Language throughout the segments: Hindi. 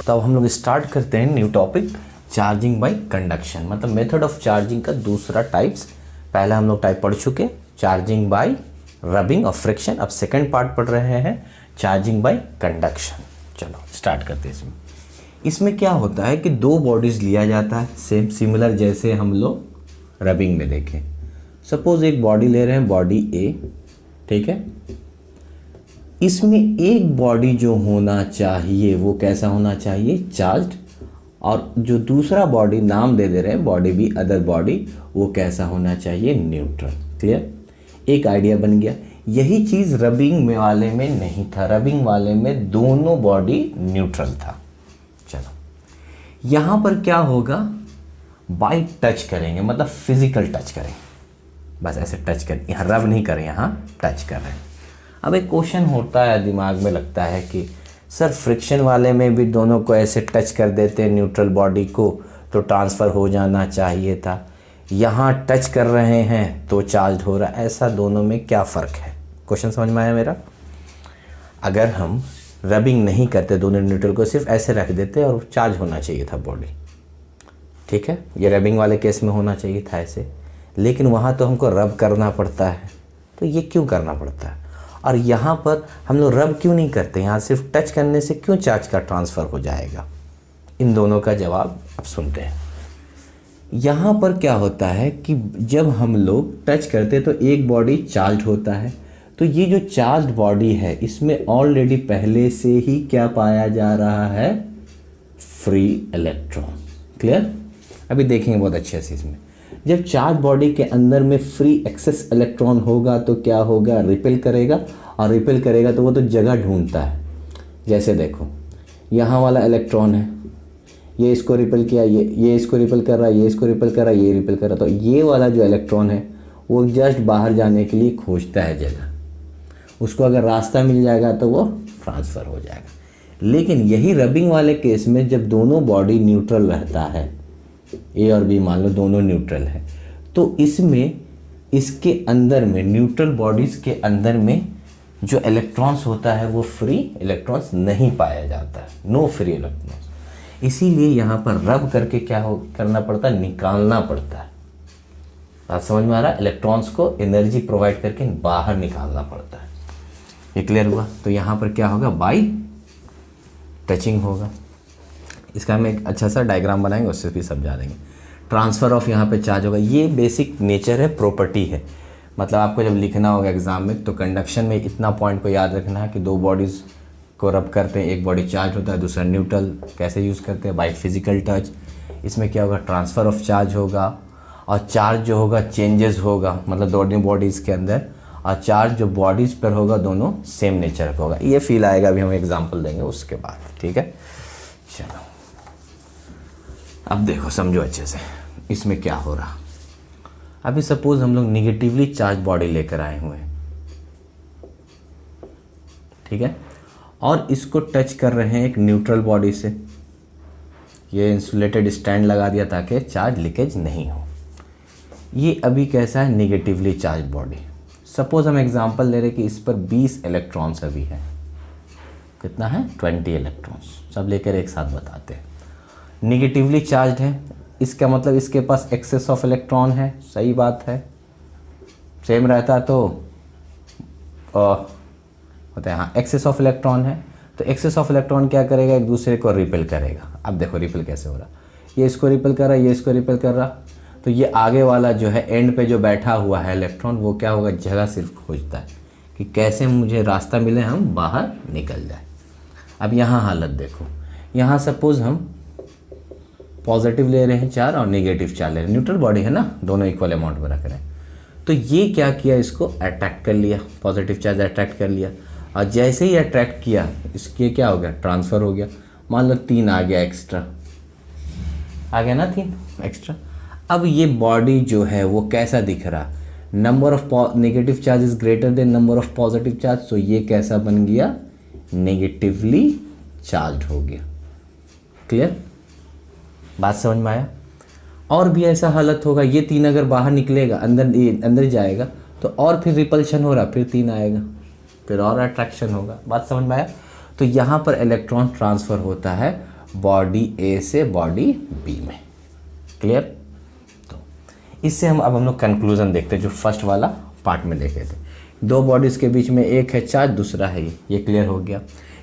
तो अब हम लोग स्टार्ट करते हैं new topic, charging by conduction, मतलब मेथड ऑफ चार्जिंग का दूसरा टाइप्स। पहला हम लोग टाइप पढ़ चुके, चार्जिंग बाय रबिंग और फ्रिक्शन। अब सेकंड पार्ट पढ़ रहे हैं चार्जिंग बाय कंडक्शन। चलो स्टार्ट करते हैं। इसमें क्या होता है कि दो बॉडीज़ लिया जाता है सेम सिमिलर, जैसे हम लोग रबिंग में देखें। सपोज एक बॉडी ले रहे हैं, बॉडी ए, ठीक है। इसमें एक बॉडी जो होना चाहिए वो कैसा होना चाहिए, चार्ज्ड, और जो दूसरा बॉडी नाम दे रहे हैं बॉडी बी, अदर बॉडी, वो कैसा होना चाहिए, न्यूट्रल। क्लियर, एक आइडिया बन गया। यही चीज़ रबिंग में वाले में नहीं था, रबिंग वाले में दोनों बॉडी न्यूट्रल था। चलो यहाँ पर क्या होगा, बाय टच करेंगे, मतलब फिजिकल टच करेंगे, बस ऐसे टच करें, यहाँ रब नहीं करें, यहाँ टच कर रहे हैं। अब एक क्वेश्चन होता है दिमाग में, लगता है कि सर फ्रिक्शन वाले में भी दोनों को ऐसे टच कर देते हैं न्यूट्रल बॉडी को तो ट्रांसफ़र हो जाना चाहिए था, यहाँ टच कर रहे हैं तो चार्ज हो रहा है, ऐसा दोनों में क्या फ़र्क है? क्वेश्चन समझ में आया मेरा? अगर हम रबिंग नहीं करते दोनों न्यूट्रल को, सिर्फ ऐसे रख देते और चार्ज होना चाहिए था बॉडी, ठीक है, ये रबिंग वाले केस में होना चाहिए था ऐसे, लेकिन वहाँ तो हमको रब करना पड़ता है, तो ये क्यों करना पड़ता है? और यहाँ पर हम लोग रब क्यों नहीं करते, यहाँ सिर्फ टच करने से क्यों चार्ज का ट्रांसफ़र हो जाएगा? इन दोनों का जवाब अब सुनते हैं। यहाँ पर क्या होता है कि जब हम लोग टच करते तो एक बॉडी चार्ज होता है, तो ये जो चार्ज बॉडी है इसमें ऑलरेडी पहले से ही क्या पाया जा रहा है, फ्री इलेक्ट्रॉन। क्लियर, अभी देखेंगे बहुत अच्छे से। इसमें जब चार्ज बॉडी के अंदर में फ्री एक्सेस इलेक्ट्रॉन होगा तो क्या होगा, रिपेल करेगा, और रिपेल करेगा तो वो तो जगह ढूंढता है। जैसे देखो यहाँ वाला इलेक्ट्रॉन है, ये इसको रिपेल किया, ये इसको रिपेल कर रहा है, ये इसको रिपेल कर रहा है, ये रिपेल कर रहा है, तो ये वाला जो इलेक्ट्रॉन है वो जस्ट बाहर जाने के लिए खोजता है जगह, उसको अगर रास्ता मिल जाएगा तो वो ट्रांसफ़र हो जाएगा। लेकिन यही रबिंग वाले केस में जब दोनों बॉडी न्यूट्रल रहता है, ए और बी मान लो दोनों न्यूट्रल है, तो इसमें इसके अंदर में न्यूट्रल बॉडीज़ के अंदर में जो इलेक्ट्रॉन्स होता है वो फ्री इलेक्ट्रॉन्स नहीं पाया जाता है, नो फ्री इलेक्ट्रॉन्स। इसीलिए यहाँ पर रब करके क्या करना पड़ता है, निकालना पड़ता है। बात समझ में आ रहा है? इलेक्ट्रॉन्स को एनर्जी प्रोवाइड करके बाहर निकालना पड़ता है। ये क्लियर हुआ? तो यहाँ पर क्या होगा, बाय टचिंग होगा। इसका हम एक अच्छा सा डायग्राम बनाएंगे, उससे भी समझा देंगे। ट्रांसफ़र ऑफ यहाँ पे चार्ज होगा, ये बेसिक नेचर है, प्रॉपर्टी है। मतलब आपको जब लिखना होगा एग्जाम में तो कंडक्शन में इतना पॉइंट को याद रखना है कि दो बॉडीज़ को रब करते हैं, एक बॉडी चार्ज होता है, दूसरा न्यूट्रल। कैसे यूज़ करते हैं, बाय फिजिकल टच। इसमें क्या होगा, ट्रांसफ़र ऑफ चार्ज होगा, और चार्ज जो होगा चेंजेस होगा, मतलब दोनों बॉडीज़ के अंदर, और चार्ज जो बॉडीज़ पर होगा दोनों सेम नेचर का होगा। ये फील आएगा, अभी हम एग्जाम्पल देंगे उसके बाद, ठीक है। चलो अब देखो, समझो अच्छे से इसमें क्या हो रहा। अभी सपोज हम लोग निगेटिवली चार्ज बॉडी लेकर आए हुए हैं, ठीक है, और इसको टच कर रहे हैं एक न्यूट्रल बॉडी से। ये इंसुलेटेड स्टैंड लगा दिया ताकि चार्ज लीकेज नहीं हो। ये अभी कैसा है, निगेटिवली चार्ज बॉडी। सपोज हम एग्जांपल ले रहे कि इस पर 20 इलेक्ट्रॉन्स अभी है। कितना है, 20 इलेक्ट्रॉन्स। सब लेकर एक साथ बताते हैं। निगेटिवली चार्ज है, इसका मतलब इसके पास एक्सेस ऑफ इलेक्ट्रॉन है। सही बात है, सेम रहता तो होता है, हाँ एक्सेस ऑफ इलेक्ट्रॉन है, तो एक्सेस ऑफ इलेक्ट्रॉन क्या करेगा, एक दूसरे को रिपेल करेगा। अब देखो रिपेल कैसे हो रहा, ये इसको रिपेल कर रहा है, ये इसको रिपेल कर रहा, तो ये आगे वाला जो है एंड पे जो बैठा हुआ है इलेक्ट्रॉन, वो क्या होगा, जगह सिर्फ खोजता है कि कैसे मुझे रास्ता मिले, हम बाहर निकल जाए। अब यहाँ हालत देखो, यहाँ सपोज हम पॉजिटिव ले रहे हैं चार और नेगेटिव चार ले रहे हैं, न्यूट्रल बॉडी है ना, दोनों इक्वल अमाउंट में रख रहे हैं, तो ये क्या किया, इसको अट्रैक्ट कर लिया, पॉजिटिव चार्ज अट्रैक्ट कर लिया, और जैसे ही अट्रैक्ट किया इसके क्या हो गया, ट्रांसफ़र हो गया। मान लो 3 आ गया एक्स्ट्रा, आ गया ना 3 एक्स्ट्रा। अब ये बॉडी जो है वो कैसा दिख रहा, number of negative charge is greater than number of positive charge, तो ये कैसा बन गया, नेगेटिवली चार्ज हो गया। क्लियर, बात समझ में आया? और भी ऐसा हालत होगा, ये 3 अगर बाहर निकलेगा, अंदर जाएगा, तो और फिर रिपल्शन हो रहा, फिर 3 आएगा, फिर और अट्रैक्शन होगा। बात समझ में आया? तो यहाँ पर इलेक्ट्रॉन ट्रांसफ़र होता है बॉडी ए से बॉडी बी में। क्लियर? तो इससे हम लोग कंक्लूजन देखते हैं जो फर्स्ट वाला पार्ट में देखे थे। दो बॉडीज़ के बीच में एक है चार्ज, दूसरा है ये क्लियर हो गया।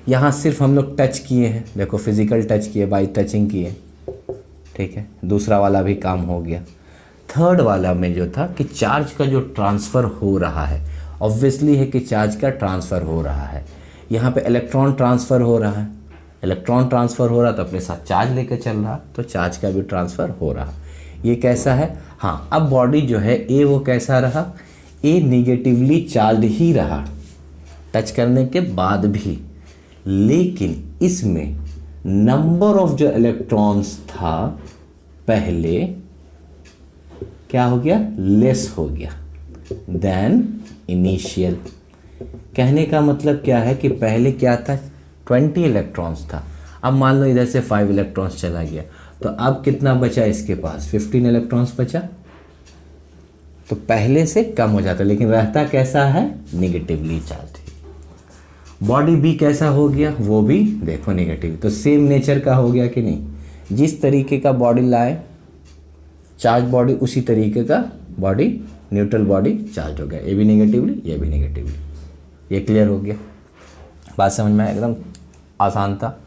यहाँ सिर्फ हम लोग टच किए हैं, देखो फिजिकल टच किए, बाई टचिंग किए, ठीक है, दूसरा वाला भी काम हो गया। थर्ड वाला में जो था कि चार्ज का जो ट्रांसफ़र हो रहा है, ऑब्वियसली है कि चार्ज का ट्रांसफ़र हो रहा है। यहाँ पे इलेक्ट्रॉन ट्रांसफ़र हो रहा है, इलेक्ट्रॉन ट्रांसफ़र हो रहा तो अपने साथ चार्ज लेकर चल रहा, तो चार्ज का भी ट्रांसफ़र हो रहा। ये कैसा है? हाँ, अब बॉडी जो है ए वो कैसा रहा? ए निगेटिवली चार्ज ही रहा टच करने के बाद भी, लेकिन इसमें नंबर ऑफ जो इलेक्ट्रॉन्स था पहले क्या हो गया? लेस हो गया देन इनिशियल। कहने का मतलब क्या है कि पहले क्या था? 20 इलेक्ट्रॉन्स था, अब मान लो इधर से 5 इलेक्ट्रॉन्स चला गया, तो अब कितना बचा इसके पास? 15 इलेक्ट्रॉन्स बचा, तो पहले से कम हो जाता, लेकिन रहता कैसा है? Negatively charge. बॉडी बी कैसा हो गया? वो भी देखो निगेटिव, तो सेम नेचर का हो गया कि नहीं? जिस तरीके का बॉडी लाए चार्ज बॉडी, उसी तरीके का बॉडी न्यूट्रल बॉडी चार्ज हो गया, ये भी निगेटिवली, ये भी निगेटिवली। ये क्लियर हो गया? बात समझ में एकदम आसान था।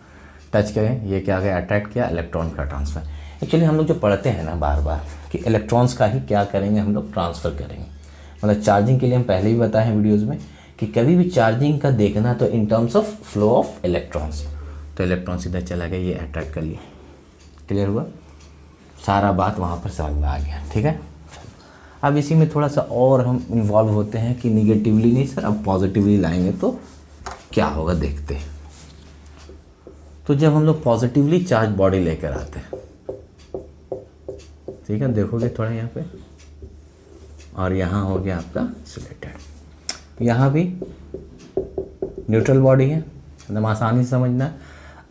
टच करें, ये क्या गया? अट्रैक्ट किया, इलेक्ट्रॉन का ट्रांसफ़र। एक्चुअली हम लोग जो पढ़ते हैं ना बार बार कि इलेक्ट्रॉन्स का ही क्या करेंगे हम लोग? ट्रांसफ़र करेंगे। मतलब चार्जिंग के लिए हम पहले भी बताए हैं वीडियोज़ में कि कभी भी चार्जिंग का देखना तो in terms of flow of electrons, तो इलेक्ट्रॉन सीधा चला गया, ये अट्रैक्ट कर लिए। क्लियर हुआ? सारा बात वहाँ पर समझ में आ गया, ठीक है। अब इसी में थोड़ा सा और हम इन्वॉल्व होते हैं कि निगेटिवली नहीं सर, अब पॉजिटिवली लाएंगे तो क्या होगा देखते हैं। तो जब हम लोग पॉजिटिवली चार्ज बॉडी लेकर आते हैं, ठीक है, देखोगे थोड़ा यहाँ पे, और यहाँ हो गया आपका सिलेक्टेड, यहाँ भी न्यूट्रल बॉडी है, एकदम आसानी से समझना।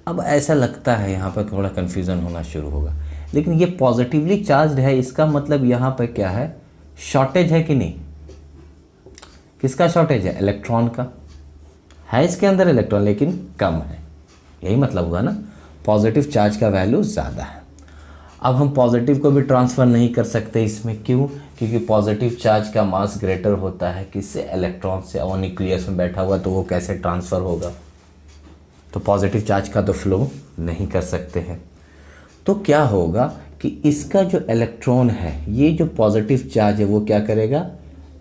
अब ऐसा लगता है यहाँ पर थोड़ा कन्फ्यूज़न होना शुरू होगा, लेकिन ये पॉजिटिवली चार्ज है, इसका मतलब यहाँ पर क्या है? शॉर्टेज है कि नहीं? किसका शॉर्टेज है? इलेक्ट्रॉन का है इसके अंदर इलेक्ट्रॉन, लेकिन कम है, यही मतलब हुआ ना। पॉजिटिव चार्ज का वैल्यू ज़्यादा है। अब हम पॉजिटिव को भी ट्रांसफ़र नहीं कर सकते इसमें, क्यों? क्योंकि पॉजिटिव चार्ज का मास ग्रेटर होता है किससे? इलेक्ट्रॉन से। और न्यूक्लियस में बैठा हुआ तो वो कैसे ट्रांसफ़र होगा? तो पॉजिटिव चार्ज का तो फ्लो नहीं कर सकते हैं। तो क्या होगा कि इसका जो इलेक्ट्रॉन है, ये जो पॉजिटिव चार्ज है वो क्या करेगा?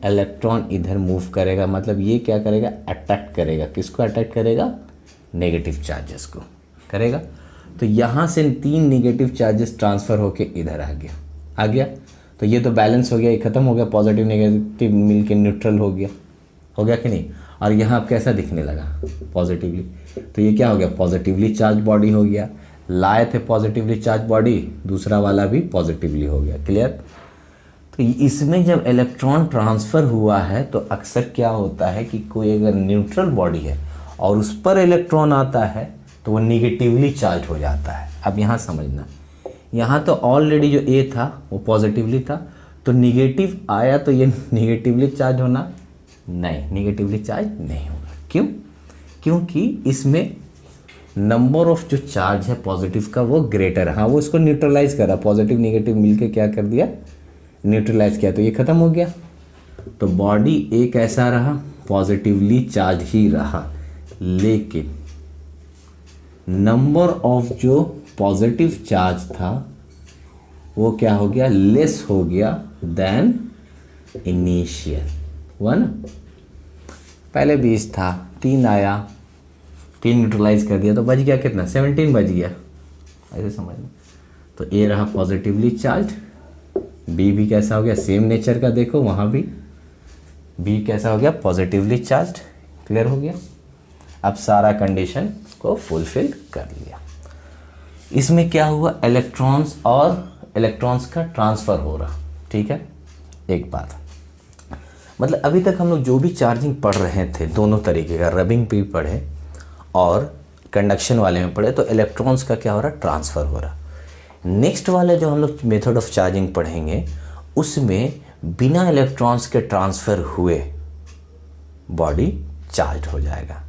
इलेक्ट्रॉन इधर मूव करेगा, मतलब ये क्या करेगा? अट्रैक्ट करेगा। किसको अट्रैक्ट करेगा? नेगेटिव चार्जेस को करेगा। तो यहाँ से 3 नेगेटिव चार्जेस ट्रांसफ़र होके इधर आ गया। तो ये तो बैलेंस हो गया, ये ख़त्म हो गया, पॉजिटिव नेगेटिव मिल के न्यूट्रल हो गया कि नहीं? और यहाँ अब कैसा दिखने लगा? पॉजिटिवली। तो ये क्या हो गया? पॉजिटिवली चार्ज बॉडी हो गया। लाए थे पॉजिटिवली चार्ज बॉडी, दूसरा वाला भी पॉजिटिवली हो गया। क्लियर? तो इसमें जब इलेक्ट्रॉन ट्रांसफ़र हुआ है तो अक्सर क्या होता है कि कोई अगर न्यूट्रल बॉडी है और उस पर इलेक्ट्रॉन आता है तो वो निगेटिवली चार्ज हो जाता है। अब यहाँ समझना, यहाँ तो ऑलरेडी जो ए था वो पॉजिटिवली था, तो निगेटिव आया तो ये निगेटिवली चार्ज होना नहीं, निगेटिवली चार्ज नहीं होगा। क्यों? क्योंकि इसमें नंबर ऑफ जो चार्ज है पॉजिटिव का वो ग्रेटर है। हाँ, वो इसको न्यूट्रलाइज करा, पॉजिटिव निगेटिव मिलके क्या कर दिया? न्यूट्रलाइज किया, तो ये ख़त्म हो गया। तो बॉडी ए कैसा रहा? पॉजिटिवली चार्ज ही रहा, लेकिन नंबर ऑफ जो पॉजिटिव चार्ज था वो क्या हो गया? लेस हो गया देन इनिशियल। हुआ ना? पहले 20 था, 3 आया, 3 न्यूट्रलाइज कर दिया तो बच गया कितना? 17 बच गया। ऐसे समझना। तो ए रहा पॉजिटिवली चार्ज, बी भी कैसा हो गया? सेम नेचर का, देखो वहाँ भी बी कैसा हो गया? Positively charge. क्लियर हो गया? अब सारा कंडीशन को फुलफिल कर लिया। इसमें क्या हुआ? इलेक्ट्रॉन्स और इलेक्ट्रॉन्स का ट्रांसफ़र हो रहा। ठीक है, एक बात, मतलब अभी तक हम लोग जो भी चार्जिंग पढ़ रहे थे दोनों तरीके का, रबिंग भी पढ़े और कंडक्शन वाले में पढ़े, तो इलेक्ट्रॉन्स का क्या हो रहा? ट्रांसफ़र हो रहा। नेक्स्ट वाले जो हम लोग मेथड ऑफ चार्जिंग पढ़ेंगे उसमें बिना इलेक्ट्रॉन्स के ट्रांसफ़र हुए बॉडी चार्ज हो जाएगा।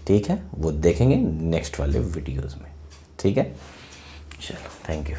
ठीक है, वो देखेंगे नेक्स्ट वाले वीडियोज़ में। ठीक है। चलो, थैंक यू।